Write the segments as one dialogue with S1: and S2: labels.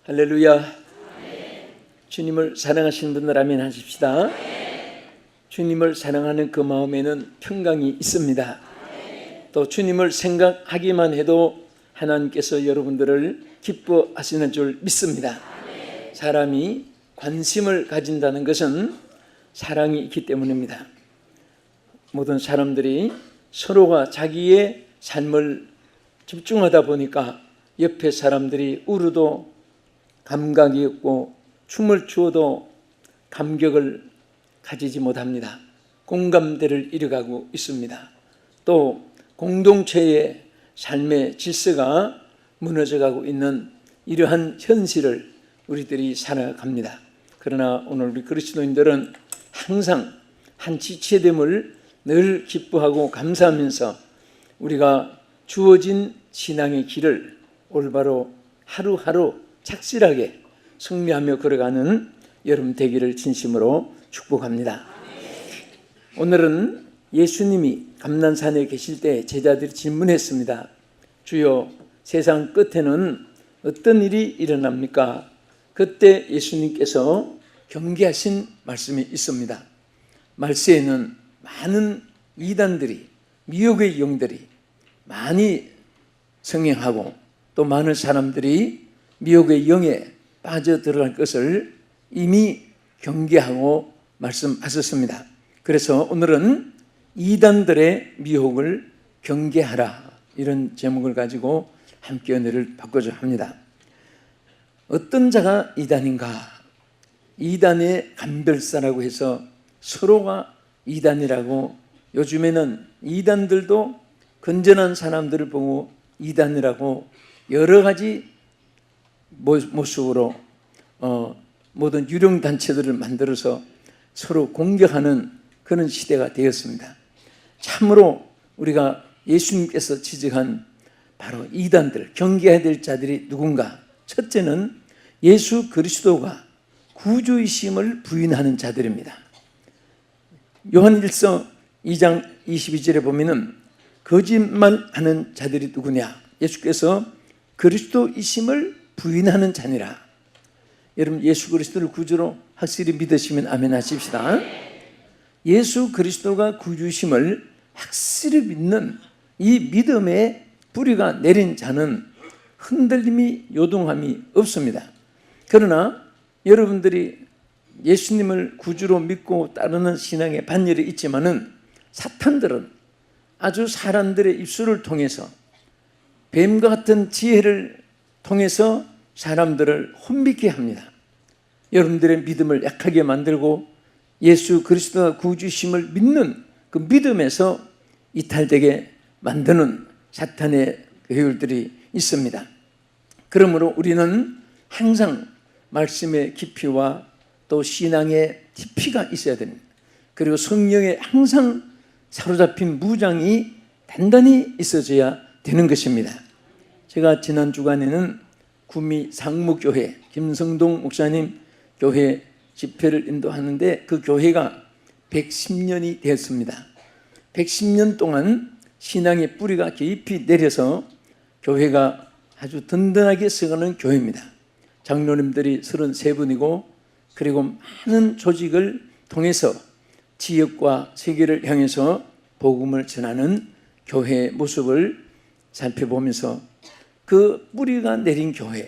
S1: 할렐루야. 주님을 사랑하시는 분들 아멘 하십시다. 주님을 사랑하는 그 마음에는 평강이 있습니다. 또 주님을 생각하기만 해도 하나님께서 여러분들을 기뻐하시는 줄 믿습니다. 사람이 관심을 가진다는 것은 사랑이 있기 때문입니다. 모든 사람들이 서로가 자기의 삶을 집중하다 보니까 옆에 사람들이 울어도 감각이 없고 춤을 추어도 감격을 가지지 못합니다. 공감대를 잃어가고 있습니다. 또 공동체의 삶의 질서가 무너져가고 있는 이러한 현실을 우리들이 살아갑니다. 그러나 오늘 우리 그리스도인들은 항상 한 지체됨을 늘 기뻐하고 감사하면서 우리가 주어진 신앙의 길을 올바로 하루하루 착실하게 승리하며 걸어가는 여러분 되기를 진심으로 축복합니다. 오늘은 예수님이 감난산에 계실 때 제자들이 질문했습니다. 주여, 세상 끝에는 어떤 일이 일어납니까? 그때 예수님께서 경계하신 말씀이 있습니다. 말세에는 많은 이단들이, 미혹의 영들이 많이 성행하고 또 많은 사람들이 미혹의 영에 빠져들어갈 것을 이미 경계하고 말씀하셨습니다. 그래서 오늘은 이단들의 미혹을 경계하라, 이런 제목을 가지고 함께 은혜를 바꾸자 합니다. 어떤 자가 이단인가? 이단의 감별사라고 해서 서로가 이단이라고, 요즘에는 이단들도 건전한 사람들을 보고 이단이라고 여러 가지 모습으로 모든 유령단체들을 만들어서 서로 공격하는 그런 시대가 되었습니다. 참으로 우리가 예수님께서 지적한 바로 이단들, 경계해야 될 자들이 누군가? 첫째는 예수 그리스도가 구주이심을 부인하는 자들입니다. 요한일서 2장 22절에 보면은 거짓말하는 자들이 누구냐? 예수께서 그리스도이심을 부인하는 자니라. 여러분, 예수 그리스도를 구주로 확실히 믿으시면 아멘 하십시다. 예수 그리스도가 구주심을 확실히 믿는 이 믿음의 뿌리가 내린 자는 흔들림이, 요동함이 없습니다. 그러나 여러분들이 예수님을 구주로 믿고 따르는 신앙의 반열이 있지만은 사탄들은 아주 사람들의 입술을 통해서 뱀과 같은 지혜를 통해서 사람들을 혼미케 합니다. 여러분들의 믿음을 약하게 만들고 예수 그리스도가 구주심을 믿는 그 믿음에서 이탈되게 만드는 사탄의 계율들이 있습니다. 그러므로 우리는 항상 말씀의 깊이와 또 신앙의 깊이가 있어야 됩니다. 그리고 성령에 항상 사로잡힌 무장이 단단히 있어져야 되는 것입니다. 제가 지난 주간에는 구미 상무교회 김성동 목사님 교회 집회를 인도하는데 그 교회가 110년이 되었습니다. 110년 동안 신앙의 뿌리가 깊이 내려서 교회가 아주 든든하게 서가는 교회입니다. 장로님들이 33분이고 그리고 많은 조직을 통해서 지역과 세계를 향해서 복음을 전하는 교회의 모습을 살펴보면서 그 뿌리가 내린 교회,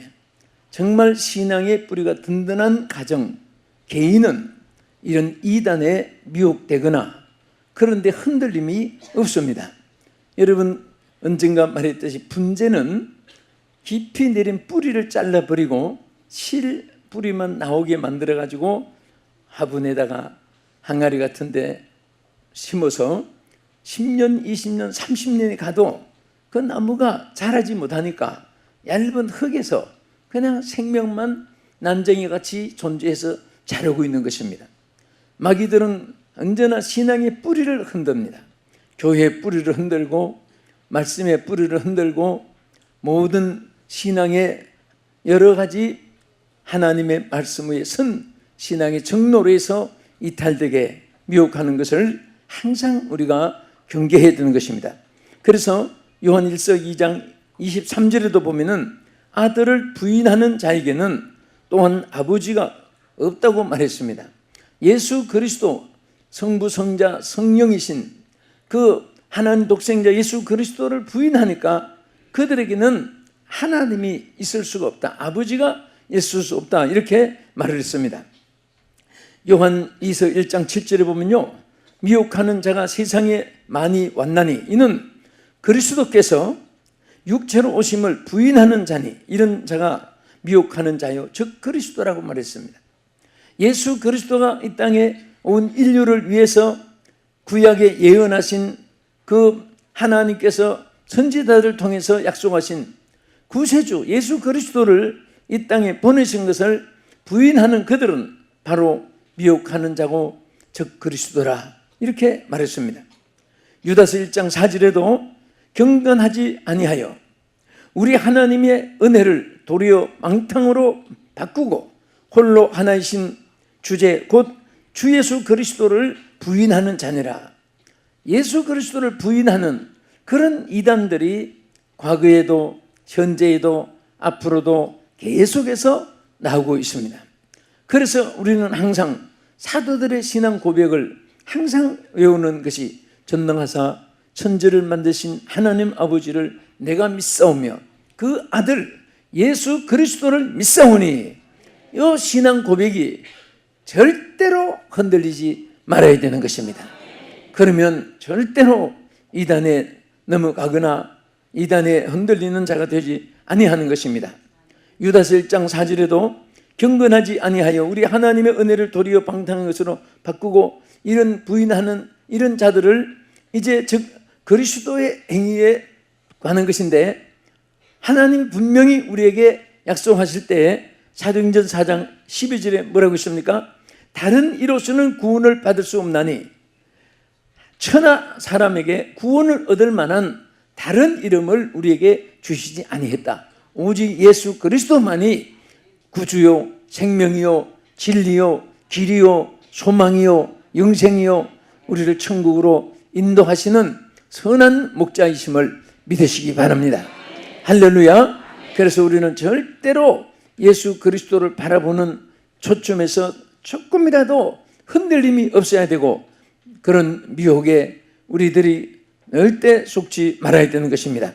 S1: 정말 신앙의 뿌리가 든든한 가정, 개인은 이런 이단에 미혹되거나 그런데 흔들림이 없습니다. 여러분, 언젠가 말했듯이 분재는 깊이 내린 뿌리를 잘라버리고 실 뿌리만 나오게 만들어가지고 화분에다가 항아리 같은 데 심어서 10년, 20년, 30년이 가도 그 나무가 자라지 못하니까 얇은 흙에서 그냥 생명만 난쟁이같이 존재해서 자라고 있는 것입니다. 마귀들은 언제나 신앙의 뿌리를 흔듭니다. 교회의 뿌리를 흔들고 말씀의 뿌리를 흔들고 모든 신앙의 여러 가지 하나님의 말씀 위에 선 신앙의 정로에서 이탈되게 미혹하는 것을 항상 우리가 경계해야 되는 것입니다. 그래서 요한일서 2장 23절에도 보면은 아들을 부인하는 자에게는 또한 아버지가 없다고 말했습니다. 예수 그리스도 성부, 성자, 성령이신 그 하나님 독생자 예수 그리스도를 부인하니까 그들에게는 하나님이 있을 수가 없다, 아버지가 있을 수 없다, 이렇게 말을 했습니다. 요한 2서 1장 7절에 보면요, 미혹하는 자가 세상에 많이 왔나니 이는 그리스도께서 육체로 오심을 부인하는 자니 이런 자가 미혹하는 자요 즉 그리스도라고 말했습니다. 예수 그리스도가 이 땅에 온 인류를 위해서 구약에 예언하신 그 하나님께서 선지자들을 통해서 약속하신 구세주 예수 그리스도를 이 땅에 보내신 것을 부인하는 그들은 바로 미혹하는 자고 즉 그리스도라, 이렇게 말했습니다. 유다서 1장 4절에도 경건하지 아니하여 우리 하나님의 은혜를 도리어 망탕으로 바꾸고 홀로 하나이신 주제 곧 주 예수 그리스도를 부인하는 자니라. 예수 그리스도를 부인하는 그런 이단들이 과거에도 현재에도 앞으로도 계속해서 나오고 있습니다. 그래서 우리는 항상 사도들의 신앙 고백을 항상 외우는 것이 전능하사 천지를 만드신 하나님 아버지를 내가 믿사오며 그 아들 예수 그리스도를 믿사오니, 이 신앙 고백이 절대로 흔들리지 말아야 되는 것입니다. 그러면 절대로 이단에 넘어가거나 이단에 흔들리는 자가 되지 아니하는 것입니다. 유다서 1장 4절에도 경건하지 아니하여 우리 하나님의 은혜를 도리어 방탕한 것으로 바꾸고 이런 부인하는 이런 자들을 이제 즉 그리스도의 행위에 관한 것인데, 하나님 분명히 우리에게 약속하실 때 사도행전 4장 12절에 뭐라고 있습니까? 다른 이로서는 구원을 받을 수 없나니 천하 사람에게 구원을 얻을 만한 다른 이름을 우리에게 주시지 아니했다. 오직 예수 그리스도만이 구주요 생명이요 진리요 길이요 소망이요 영생이요 우리를 천국으로 인도하시는 선한 목자이심을 믿으시기 바랍니다. 할렐루야. 그래서 우리는 절대로 예수 그리스도를 바라보는 초점에서 조금이라도 흔들림이 없어야 되고, 그런 미혹에 우리들이 절대 속지 말아야 되는 것입니다.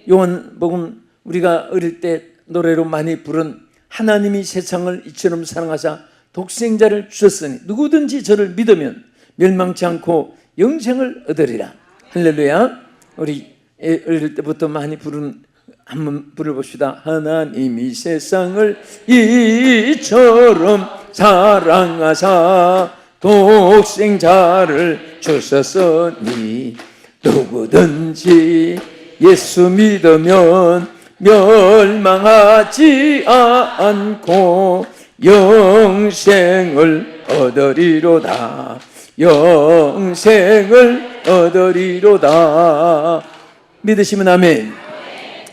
S1: 요한복음 우리가 어릴 때 노래로 많이 부른 하나님이 세상을 이처럼 사랑하사 독생자를 주셨으니 누구든지 저를 믿으면 멸망치 않고 영생을 얻으리라. 할렐루야. 우리 어릴 때부터 많이 부른 한번 불러봅시다. 하나님이 세상을 이처럼 사랑하사 독생자를 주셨으니 누구든지 예수 믿으면 멸망하지 않고 영생을 얻으리로다. 영생을 얻으리로다. 믿으시면 아멘.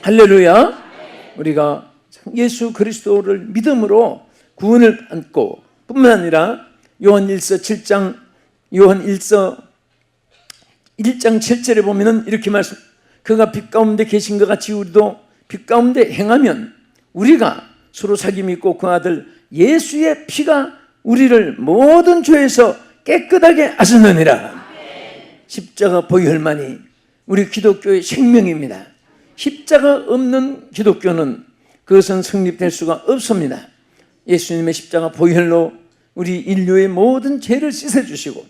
S1: 할렐루야. 우리가 예수 그리스도를 믿음으로 구원을 받고 뿐만 아니라 요한 1장 7절에 보면은 이렇게 말씀, 그가 빛 가운데 계신 것 같이 우리도 빛 가운데 행하면 우리가 서로 사귐이 있고 그 아들 예수의 피가 우리를 모든 죄에서 깨끗하게 하시느니라. 십자가 보혈만이 우리 기독교의 생명입니다. 십자가 없는 기독교는 그것은 성립될 수가 없습니다. 예수님의 십자가 보혈로 우리 인류의 모든 죄를 씻어주시고,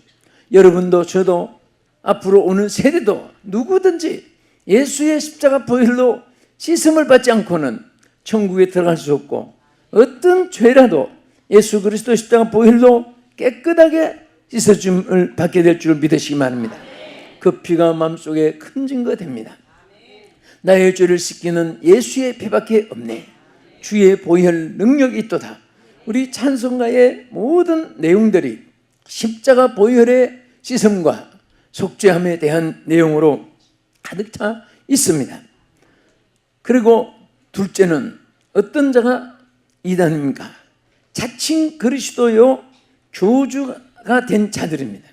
S1: 여러분도 저도 앞으로 오는 세대도 누구든지 예수의 십자가 보혈로 씻음을 받지 않고는 천국에 들어갈 수 없고, 어떤 죄라도 예수 그리스도 십자가 보혈로 깨끗하게 씻어줌을 받게 될 줄 믿으시기 바랍니다. 그 피가 마음속에 큰 증거 됩니다. 나의 죄를 씻기는 예수의 피밖에 없네. 주의 보혈 능력이 있도다. 우리 찬송가의 모든 내용들이 십자가 보혈의 씻음과 속죄함에 대한 내용으로 가득 차 있습니다. 그리고 둘째는 어떤 자가 이단입니까? 자칭 그리스도요 교주가 된 자들입니다.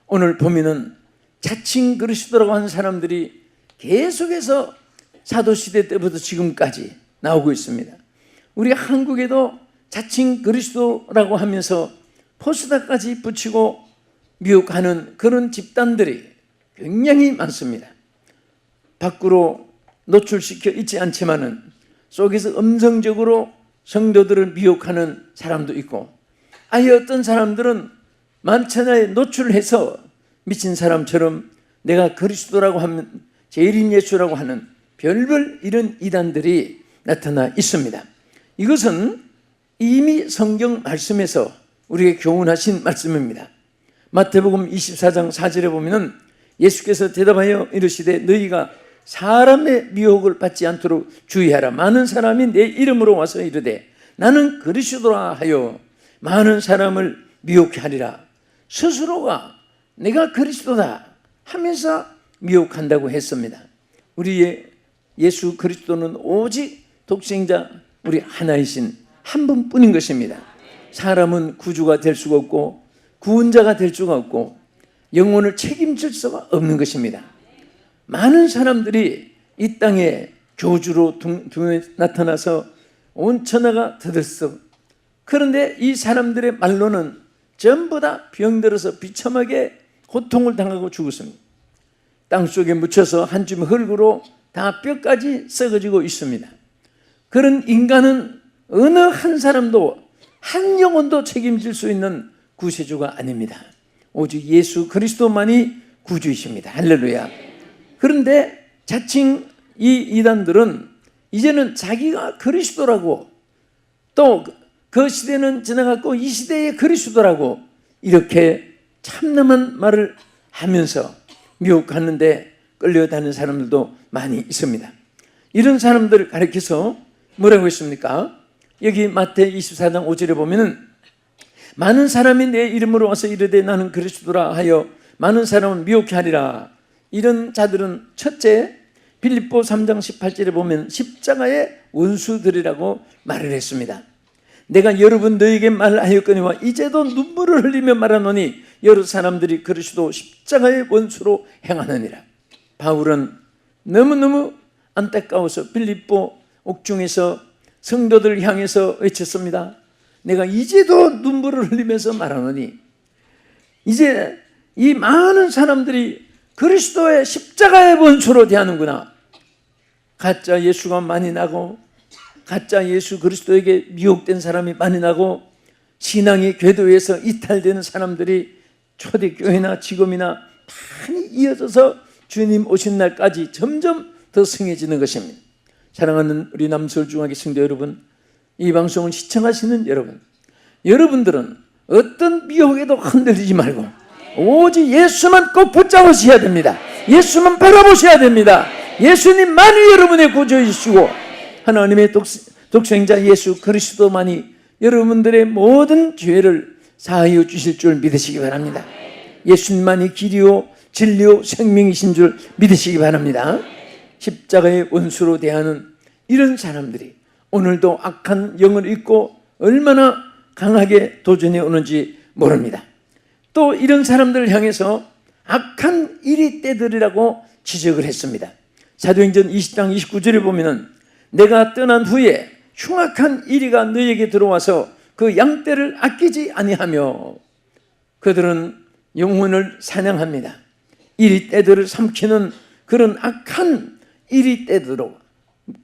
S1: 오늘 보면은 자칭 그리스도라고 하는 사람들이 계속해서 사도시대 때부터 지금까지 나오고 있습니다. 우리 한국에도 자칭 그리스도라고 하면서 포스터까지 붙이고 미혹하는 그런 집단들이 굉장히 많습니다. 밖으로 노출시켜 있지 않지만은 속에서 음성적으로 성도들을 미혹하는 사람도 있고, 아예 어떤 사람들은 만천하에 노출해서 미친 사람처럼 내가 그리스도라고 하면 재림 예수라고 하는 별별 이런 이단들이 나타나 있습니다. 이것은 이미 성경 말씀에서 우리에게 교훈하신 말씀입니다. 마태복음 24장 4절에 보면은 예수께서 대답하여 이르시되 너희가 사람의 미혹을 받지 않도록 주의하라. 많은 사람이 내 이름으로 와서 이르되 나는 그리스도라 하여 많은 사람을 미혹해 하리라. 스스로가 내가 그리스도다 하면서 미혹한다고 했습니다. 우리의 예수 그리스도는 오직 독생자 우리 하나이신 한 분뿐인 것입니다. 사람은 구주가 될 수가 없고 구원자가 될 수가 없고 영혼을 책임질 수가 없는 것입니다. 많은 사람들이 이 땅에 교주로 나타나서 온 천하가 들썩. 그런데 이 사람들의 말로는 전부 다 병들어서 비참하게 고통을 당하고 죽었습니다. 땅속에 묻혀서 한 줌 흙으로 다 뼈까지 썩어지고 있습니다. 그런 인간은 어느 한 사람도 한 영혼도 책임질 수 있는 구세주가 아닙니다. 오직 예수 그리스도만이 구주이십니다. 할렐루야. 그런데 자칭 이 이단들은 이제는 자기가 그리스도라고, 또 그 시대는 지나갔고 이 시대의 그리스도라고 이렇게 참남한 말을 하면서 미혹하는데 끌려다니는 사람들도 많이 있습니다. 이런 사람들을 가리켜서 뭐라고 했습니까? 여기 마태 24장 5절에 보면은 많은 사람이 내 이름으로 와서 이르되 나는 그리스도라 하여 많은 사람을 미혹해 하리라. 이런 자들은 첫째 빌립보 3장 18절에 보면 십자가의 원수들이라고 말을 했습니다. 내가 여러분 너에게 말하였거니와 이제도 눈물을 흘리며 말하노니 여러 사람들이 그리스도 십자가의 원수로 행하느니라. 바울은 너무너무 안타까워서 빌립보 옥중에서 성도들 향해서 외쳤습니다. 내가 이제도 눈물을 흘리면서 말하노니 이제 이 많은 사람들이 그리스도의 십자가의 원수로 대하는구나. 가짜 예수가 많이 나고 가짜 예수 그리스도에게 미혹된 사람이 많이 나고 신앙이 궤도에서 이탈되는 사람들이 초대교회나 지금이나 많이 이어져서 주님 오신 날까지 점점 더 승해지는 것입니다. 사랑하는 우리 남서울중학교 성도 여러분, 이 방송을 시청하시는 여러분, 여러분들은 어떤 미혹에도 흔들리지 말고 오직 예수만 꼭 붙잡으셔야 됩니다. 예수만 바라보셔야 됩니다. 예수님만이 여러분의 구주이시고 하나님의 독생자 예수 그리스도만이 여러분들의 모든 죄를 사하여 주실 줄 믿으시기 바랍니다. 예수님만이 길이요 진리요 생명이신 줄 믿으시기 바랍니다. 십자가의 원수로 대하는 이런 사람들이 오늘도 악한 영을 입고 얼마나 강하게 도전해 오는지 모릅니다. 또 이런 사람들을 향해서 악한 이리떼들이라고 지적을 했습니다. 사도행전 20장 29절에 보면은 내가 떠난 후에 흉악한 이리가 너에게 들어와서 그 양떼를 아끼지 아니하며 그들은 영혼을 사냥합니다. 이리떼들을 삼키는 그런 악한 이리떼들로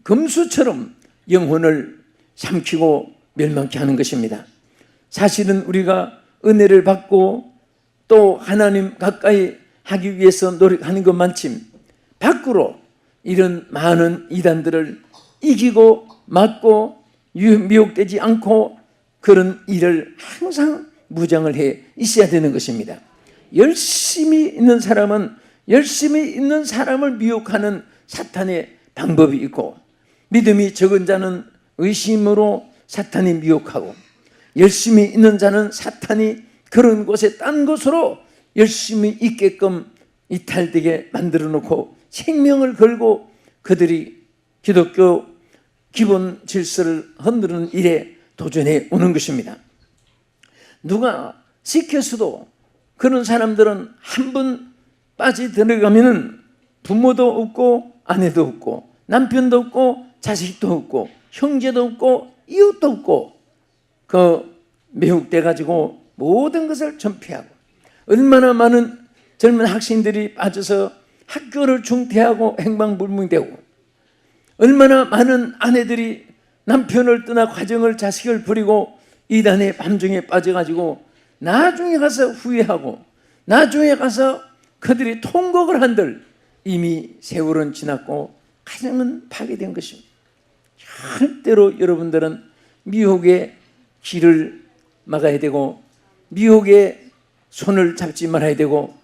S1: 금수처럼 영혼을 삼키고 멸망케 하는 것입니다. 사실은 우리가 은혜를 받고 또 하나님 가까이 하기 위해서 노력하는 것만큼 밖으로 이런 많은 이단들을 이기고 막고 미혹되지 않고 그런 일을 항상 무장을 해 있어야 되는 것입니다. 열심히 있는 사람은 열심히 있는 사람을 미혹하는 사탄의 방법이 있고, 믿음이 적은 자는 의심으로 사탄이 미혹하고, 열심히 있는 자는 사탄이 그런 곳에 딴 곳으로 열심히 있게끔 이탈되게 만들어 놓고 생명을 걸고 그들이 기독교 기본 질서를 흔드는 일에 도전해 오는 것입니다. 누가 시켜서도 그런 사람들은 한 번 빠져들어가면 부모도 없고 아내도 없고 남편도 없고 자식도 없고 형제도 없고 이웃도 없고 미혹돼 가지고 모든 것을 전폐하고, 얼마나 많은 젊은 학생들이 빠져서 학교를 중퇴하고 행방불명되고, 얼마나 많은 아내들이 남편을 떠나 가정을 자식을 버리고 이단의 밤중에 빠져가지고 나중에 가서 후회하고, 나중에 가서 그들이 통곡을 한들 이미 세월은 지났고 가정은 파괴된 것입니다. 절대로 여러분들은 미혹의 길을 막아야 되고, 미혹의 손을 잡지 말아야 되고,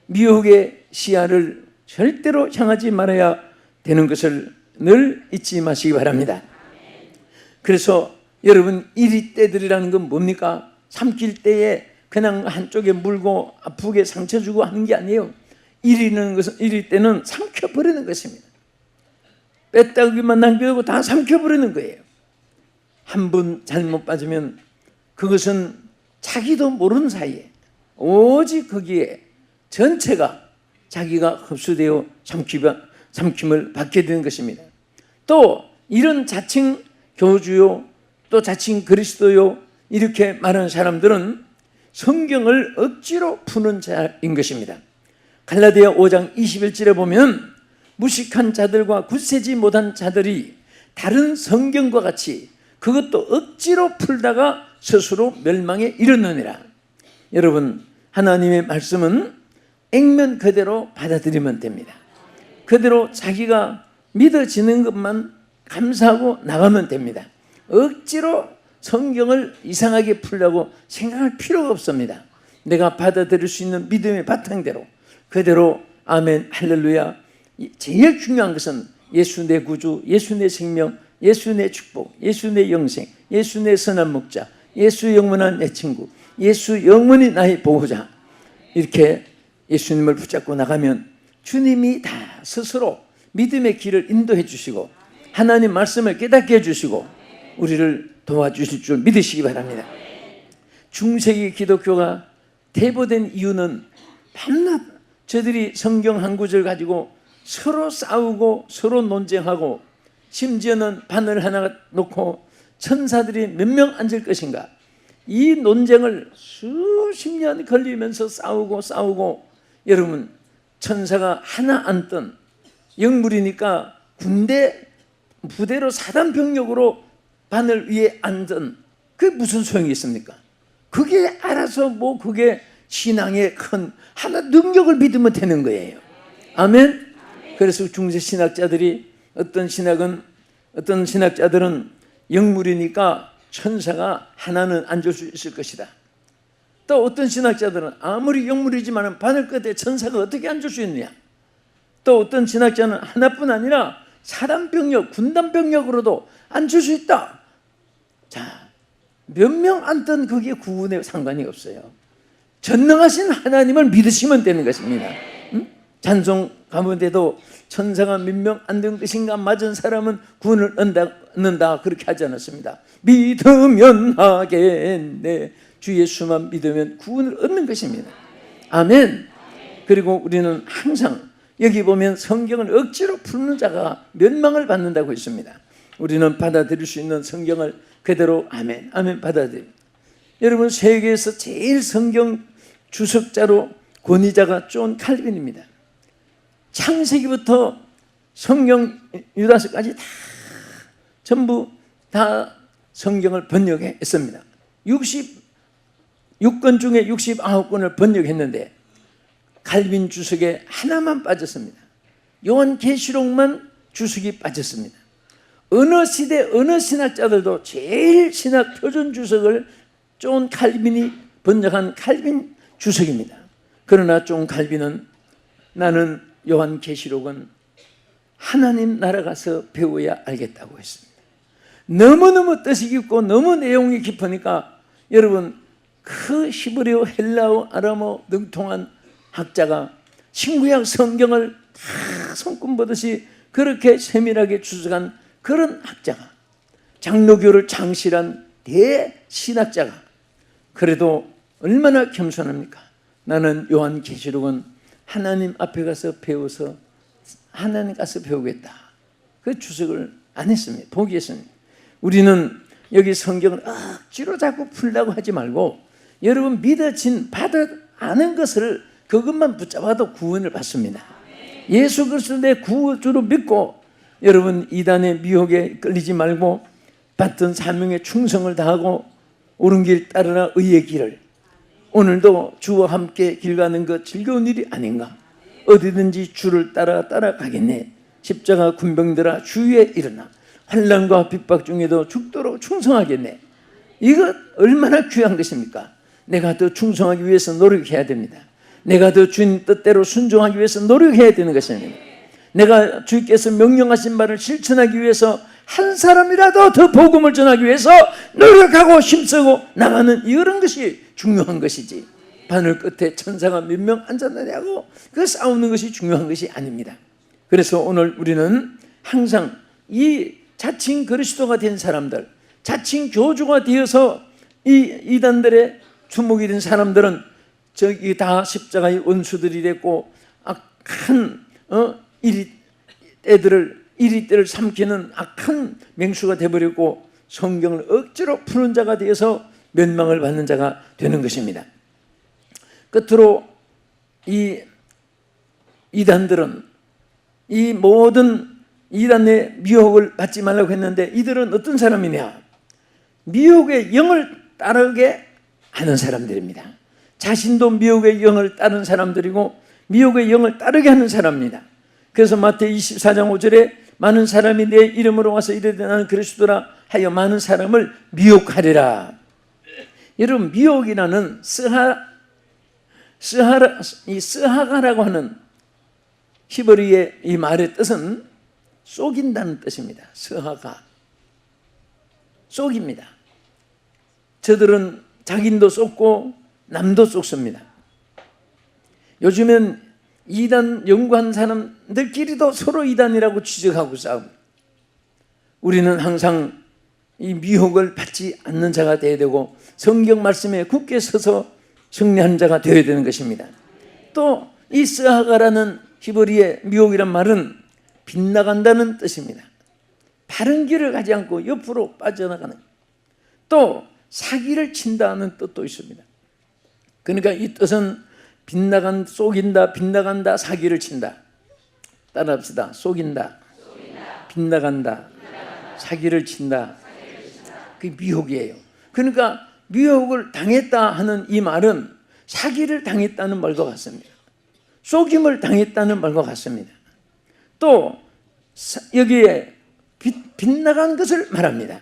S1: 미혹의 시야를 절대로 향하지 말아야 되는 것을 늘 잊지 마시기 바랍니다. 그래서 여러분, 이리 때들이라는 건 뭡니까? 삼킬 때에 그냥 한쪽에 물고 아프게 상처 주고 하는 게 아니에요. 이리 때는 삼켜버리는 것입니다. 빼따기만 남겨두고 다 삼켜버리는 거예요. 한 번 잘못 빠지면 그것은 자기도 모르는 사이에 오직 거기에 전체가 자기가 흡수되어 삼킴을 받게 되는 것입니다. 또 이런 자칭 교주요, 또 자칭 그리스도요, 이렇게 말하는 사람들은 성경을 억지로 푸는 자인 것입니다. 갈라디아 5장 21절에 보면 무식한 자들과 굳세지 못한 자들이 다른 성경과 같이 그것도 억지로 풀다가 스스로 멸망에 이르느니라. 여러분, 하나님의 말씀은 액면 그대로 받아들이면 됩니다. 그대로 자기가 믿어지는 것만 감사하고 나가면 됩니다. 억지로 성경을 이상하게 풀려고 생각할 필요가 없습니다. 내가 받아들일 수 있는 믿음의 바탕대로 그대로 아멘 할렐루야. 제일 중요한 것은 예수 내 구주, 예수 내 생명, 예수 내 축복, 예수 내 영생, 예수 내 선한 목자, 예수 영원한 내 친구, 예수 영원히 나의 보호자, 이렇게 예수님을 붙잡고 나가면 주님이 다 스스로 믿음의 길을 인도해 주시고 하나님 말씀을 깨닫게 해주시고 우리를 도와주실 줄 믿으시기 바랍니다. 중세기 기독교가 대보된 이유는 밤낮 저들이 성경 한 구절 가지고 서로 싸우고 서로 논쟁하고, 심지어는 바늘 하나 놓고 천사들이 몇 명 앉을 것인가, 이 논쟁을 수십 년 걸리면서 싸우고 여러분, 천사가 하나 앉던 영물이니까 군대 부대로 사단병력으로 바늘 위에 앉은, 그게 무슨 소용이 있습니까? 그게 알아서 그게 신앙의 큰 하나 능력을 믿으면 되는 거예요. 아멘. 그래서 중세 신학자들이 어떤 신학자들은 영물이니까 천사가 하나는 앉을 수 있을 것이다. 또 어떤 신학자들은 아무리 영물이지만 바늘 끝에 천사가 어떻게 앉을 수 있느냐. 또 어떤 신학자는 하나뿐 아니라 사단병력, 군단병력으로도 앉을 수 있다. 자, 몇 명 앉든 그게 구분에 상관이 없어요. 전능하신 하나님을 믿으시면 되는 것입니다. 찬송 가운데도 천사가 몇 명 앉은 것인가, 맞은 사람은 구원을 얻는다 그렇게 하지 않았습니다. 믿으면 하겠네. 주 예수만 믿으면 구원을 얻는 것입니다. 아멘. 그리고 우리는 항상 여기 보면 성경을 억지로 푸는 자가 멸망을 받는다고 했습니다. 우리는 받아들일 수 있는 성경을 그대로 아멘 받아들입니다. 여러분, 세계에서 제일 성경 주석자로 권위자가 존 칼빈입니다. 창세기부터 성경 유다서까지 전부 다 성경을 번역했습니다. 66권 중에 69권을 번역했는데 칼빈 주석에 하나만 빠졌습니다. 요한계시록만 주석이 빠졌습니다. 어느 시대 어느 신학자들도 제일 신학 표준 주석을 존 칼빈이 번역한 칼빈 주석입니다. 그러나 존 칼빈은 나는 요한계시록은 하나님 나라 가서 배워야 알겠다고 했습니다. 너무너무 뜻이 깊고 너무 내용이 깊으니까 여러분, 그 히브리어, 헬라어, 아람어 능통한 학자가 신구약 성경을 다 손금 보듯이 그렇게 세밀하게 주석한 그런 학자가, 장로교를 창실한 대신학자가 그래도 얼마나 겸손합니까? 나는 요한계시록은 하나님 앞에 가서 배워서 하나님 가서 배우겠다. 그 주석을 안 했습니다. 포기했습니다. 우리는 여기 성경을 억지로 자꾸 풀려고 하지 말고 여러분 믿어진 받아 아는 것을 그것만 붙잡아도 구원을 받습니다. 예수 그리스도 내 구주로 믿고 여러분 이단의 미혹에 끌리지 말고 받던 사명에 충성을 다하고 옳은 길 따르라 의의 길을. 오늘도 주와 함께 길 가는 것 즐거운 일이 아닌가. 어디든지 주를 따라가겠네. 십자가 군병들아 주위에 일어나 환난과 핍박 중에도 죽도록 충성하겠네. 이거 얼마나 귀한 것입니까? 내가 더 충성하기 위해서 노력해야 됩니다. 내가 더 주님 뜻대로 순종하기 위해서 노력해야 되는 것입니다. 내가 주께서 명령하신 바를 실천하기 위해서 한 사람이라도 더 복음을 전하기 위해서 노력하고 힘쓰고 나가는 이런 것이 중요한 것이지, 바늘 끝에 천사가 몇 명 앉았느냐고 그 싸우는 것이 중요한 것이 아닙니다. 그래서 오늘 우리는 항상 이 자칭 그리스도가 된 사람들, 자칭 교주가 되어서 이 이단들의 주목이 된 사람들은 저기 다 십자가의 원수들이 됐고 악한 이리때를 삼키는 악한 맹수가 되어버렸고 성경을 억지로 푸는 자가 되어서 멸망을 받는 자가 되는 것입니다. 끝으로 이 이단들은 이 모든 이단의 미혹을 받지 말라고 했는데 이들은 어떤 사람이냐? 미혹의 영을 따르게 하는 사람들입니다. 자신도 미혹의 영을 따르는 사람들이고 미혹의 영을 따르게 하는 사람입니다. 그래서 마태복음 24장 5절에 많은 사람이 내 이름으로 와서 이르되 나는 그리스도라 하여 많은 사람을 미혹하리라. 여러분 미혹이라는 스하가라고 하는 히브리의 이 말의 뜻은 속인다는 뜻입니다. 스하가 속입니다. 저들은 자기도 속고 남도 속습니다. 요즘엔 이단 연구한 사람들끼리도 서로 이단이라고 지적하고 싸웁니다. 우리는 항상 이 미혹을 받지 않는 자가 되어야 되고 성경 말씀에 굳게 서서 승리하는 자가 되어야 되는 것입니다. 또 이 스하가라는 히브리의 미혹이란 말은 빗나간다는 뜻입니다. 바른 길을 가지 않고 옆으로 빠져나가는, 또 사기를 친다는 뜻도 있습니다. 그러니까 이 뜻은 속인다, 빗나간다, 사기를 친다. 따라합시다. 속인다, 빗나간다, 사기를 친다. 그게 미혹이에요. 그러니까 미혹을 당했다 하는 이 말은 사기를 당했다는 말과 같습니다. 속임을 당했다는 말과 같습니다. 또 여기에 빗나간 것을 말합니다.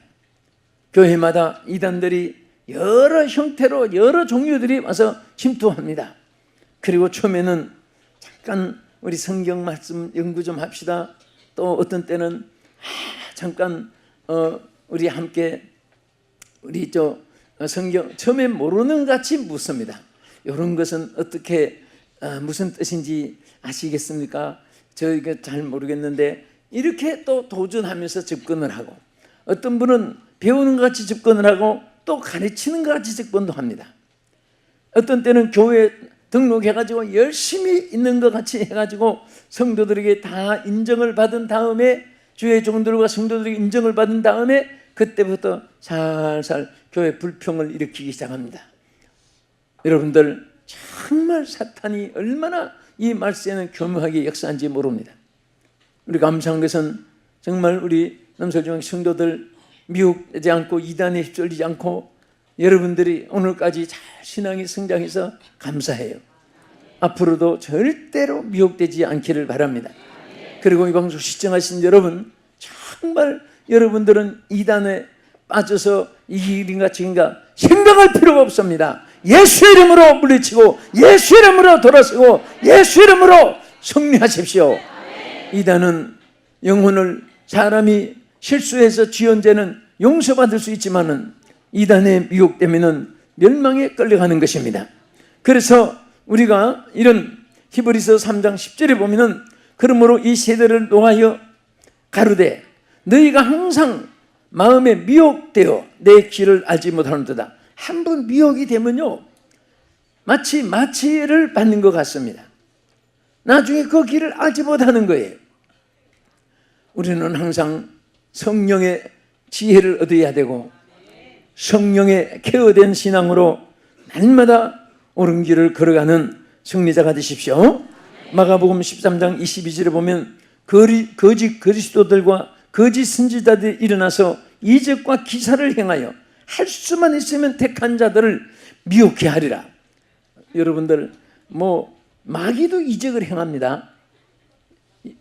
S1: 교회마다 이단들이 여러 형태로 여러 종류들이 와서 침투합니다. 그리고 처음에는 잠깐 우리 성경 말씀 연구 좀 합시다. 또 어떤 때는 잠깐 우리 함께 우리 성경 처음에 모르는 같이 묻습니다. 이런 것은 어떻게 무슨 뜻인지 아시겠습니까? 저희가 잘 모르겠는데 이렇게 또 도전하면서 접근을 하고, 어떤 분은 배우는 것 같이 접근을 하고 또 가르치는 것 같이 접근도 합니다. 어떤 때는 교회 등록해가지고 열심히 있는 것 같이 해가지고 성도들에게 다 인정을 받은 다음에, 주의 종들과 성도들에게 인정을 받은 다음에 그때부터 살살 교회 불평을 일으키기 시작합니다. 여러분들 정말 사탄이 얼마나 이 말세는 교묘하게 역사한지 모릅니다. 우리 감사한 것은 정말 우리 남설중 성도들 미혹되지 않고 이단에 휩쓸리지 않고 여러분들이 오늘까지 잘 신앙이 성장해서 감사해요. 앞으로도 절대로 미혹되지 않기를 바랍니다. 그리고 이 방송 시청하신 여러분, 정말 여러분들은 이단에 빠져서 이 길인가 저긴가 생각할 필요가 없습니다. 예수 이름으로 물리치고 예수 이름으로 돌아서고 예수 이름으로 승리하십시오. 이단은 영혼을, 사람이 실수해서 지은 죄는 용서받을 수 있지만은 이단의 미혹 때문에는 멸망에 끌려가는 것입니다. 그래서 우리가 이런 히브리서 3장 10절에 보면은 그러므로 이 세대를 노하여 가르되 너희가 항상 마음에 미혹되어 내 길을 알지 못하는도다. 한 번 미혹이 되면요 마치 마취를 받는 것 같습니다. 나중에 그 길을 알지 못하는 거예요. 우리는 항상 성령의 지혜를 얻어야 되고 성령의 케어된 신앙으로 날마다 옳은 길을 걸어가는 승리자가 되십시오. 마가복음 13장 22절에 보면 거짓 그리스도들과 거짓 선지자들이 일어나서 이적과 기사를 행하여 할 수만 있으면 택한 자들을 미혹해 하리라. 여러분들 마귀도 이적을 행합니다.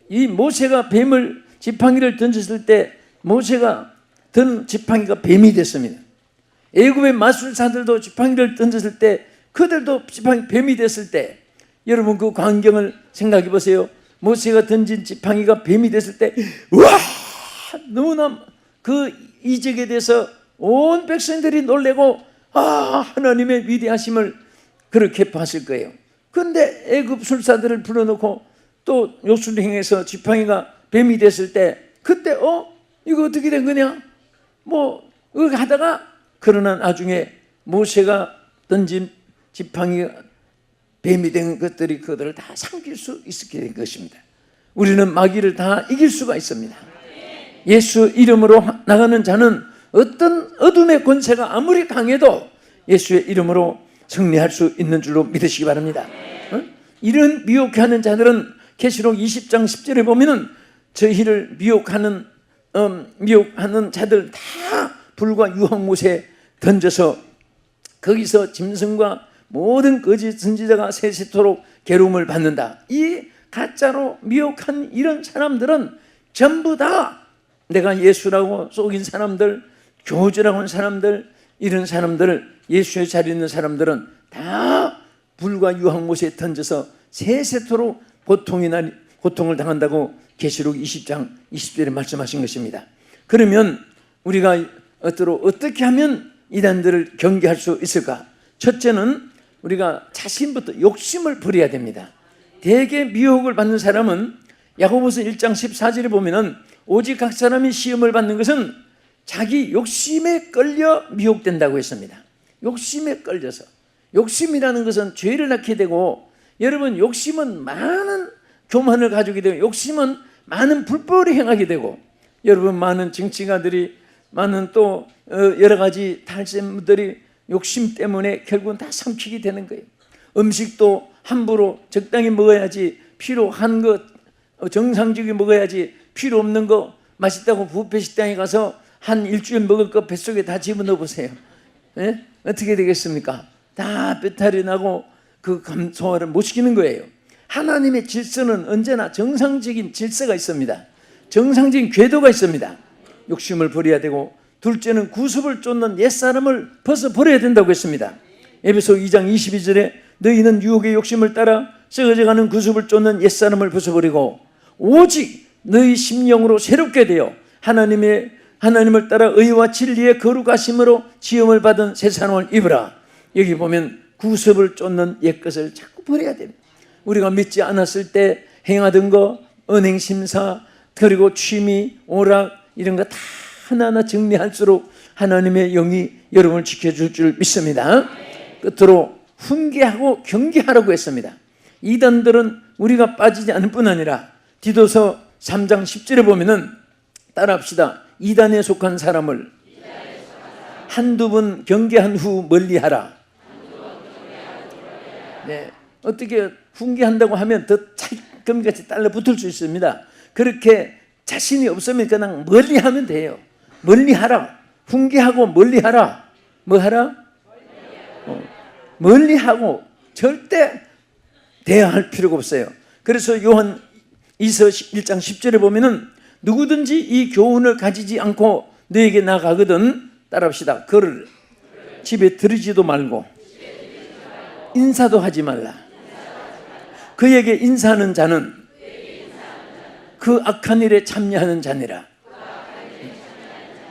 S1: 이 모세가 뱀을 지팡이를 던졌을 때 모세가 든 지팡이가 뱀이 됐습니다. 애굽의 마술사들도 지팡이를 던졌을 때 그들도 뱀이 됐을 때 여러분 그 광경을 생각해 보세요. 모세가 던진 지팡이가 뱀이 됐을 때 우와 너무나 그 이적에 대해서 온 백성들이 놀래고 하나님의 위대하심을 그렇게 봤을 거예요. 그런데 애굽 술사들을 불러놓고 또 요술을 행해서 지팡이가 뱀이 됐을 때 그때 이거 어떻게 된 거냐 이렇게 하다가 그러나 나중에 모세가 던진 지팡이가 뱀이 된 것들이 그들을 다 삼킬 수 있게 된 것입니다. 우리는 마귀를 다 이길 수가 있습니다. 예수 이름으로 나가는 자는 어떤 어둠의 권세가 아무리 강해도 예수의 이름으로 승리할 수 있는 줄로 믿으시기 바랍니다. 이런 미혹하는 자들은 계시록 20장 10절에 보면은 저희를 미혹하는 자들 다 불과 유황못에 던져서 거기서 짐승과 모든 거짓 선지자가 세세토록 괴로움을 받는다. 이 가짜로 미혹한 이런 사람들은 전부 다 내가 예수라고 속인 사람들, 교주라고 하는 사람들, 이런 사람들을 예수의 자리에 있는 사람들은 다 불과 유황못에 던져서 세세토록 고통을 당한다고 계시록 20장 20절에 말씀하신 것입니다. 그러면 우리가 어떻게 하면 이단들을 경계할 수 있을까? 첫째는 우리가 자신부터 욕심을 버려야 됩니다. 대개 미혹을 받는 사람은 야고보서 1장 14절에 보면은 오직 각 사람이 시험을 받는 것은 자기 욕심에 끌려 미혹된다고 했습니다. 욕심에 끌려서. 욕심이라는 것은 죄를 낳게 되고 여러분 욕심은 많은 교만을 가지게 되고 욕심은 많은 불법을 행하게 되고 여러분 많은 정치가들이 많은 또 여러 가지 탈세물들이 욕심 때문에 결국은 다 삼키게 되는 거예요. 음식도 함부로 적당히 먹어야지 필요한 것 정상적이 먹어야지 필요 없는 거 맛있다고 뷔페 식당에 가서 한 일주일 먹을 거 뱃속에 다 집어넣어 보세요. 예? 어떻게 되겠습니까? 다 배탈이 나고 그 소화를 못 시키는 거예요. 하나님의 질서는 언제나 정상적인 질서가 있습니다. 정상적인 궤도가 있습니다. 욕심을 버려야 되고 둘째는 구습을 쫓는 옛사람을 벗어버려야 된다고 했습니다. 에베소 2장 22절에 너희는 유혹의 욕심을 따라 썩어져가는 구습을 쫓는 옛사람을 벗어버리고 오직 너희 심령으로 새롭게 되어 하나님을 따라 의와 진리의 거룩하심으로 지음을 받은 새 사람을 입으라. 여기 보면 구습을 쫓는 옛것을 자꾸 버려야 됩니다. 우리가 믿지 않았을 때 행하던 거 은행심사 그리고 취미 오락 이런 거 다 하나하나 정리할수록 하나님의 영이 여러분을 지켜줄 줄 믿습니다. 끝으로 훈계하고 경계하라고 했습니다. 이단들은 우리가 빠지지 않을 뿐 아니라 디도서 3장 10절에 보면은 따라합시다. 이단에 속한 사람을 한두 번 경계한 후 멀리하라. 네, 어떻게 훈계한다고 하면 더 찰끔같이 달라붙을 수 있습니다. 그렇게 자신이 없으면 그냥 멀리하면 돼요. 멀리하라. 훈계하고 멀리하라. 뭐 하라? 멀리하고 절대 대화할 필요가 없어요. 그래서 요한 1장 10절에 보면은 누구든지 이 교훈을 가지지 않고 너에게 나가거든 따라합시다. 그를 집에 들이지도 말고 인사도 하지 말라. 그에게 인사하는 자는 그 악한 일에 참여하는 자니라.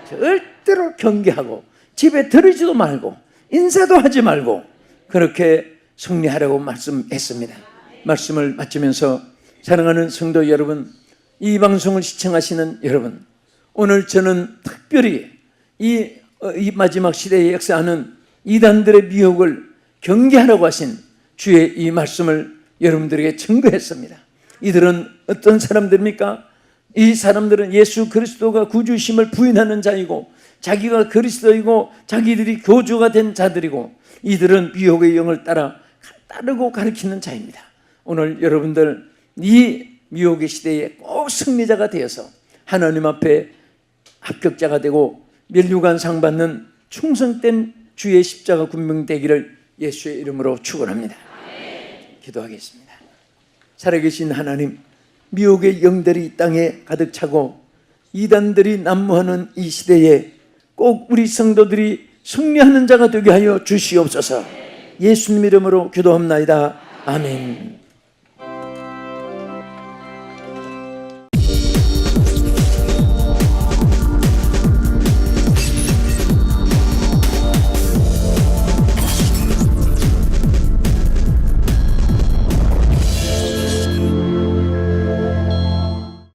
S1: 절대로 경계하고 집에 들이지도 말고 인사도 하지 말고 그렇게 승리하라고 말씀했습니다. 말씀을 마치면서 사랑하는 성도 여러분, 이 방송을 시청하시는 여러분, 오늘 저는 특별히 이 마지막 시대에 역사하는 이단들의 미혹을 경계하라고 하신 주의 이 말씀을 여러분들에게 증거했습니다. 이들은 어떤 사람들입니까? 이 사람들은 예수 그리스도가 구주심을 부인하는 자이고 자기가 그리스도이고 자기들이 교주가 된 자들이고 이들은 미혹의 영을 따르고 가르치는 자입니다. 오늘 여러분들 이 미혹의 시대에 꼭 승리자가 되어서 하나님 앞에 합격자가 되고 면류관 상 받는 충성된 주의 십자가 군병되기를 예수의 이름으로 축원합니다. 기도하겠습니다. 살아계신 하나님, 미혹의 영들이 이 땅에 가득 차고 이단들이 난무하는 이 시대에 꼭 우리 성도들이 승리하는 자가 되게 하여 주시옵소서. 예수님 이름으로 기도합나이다. 아멘.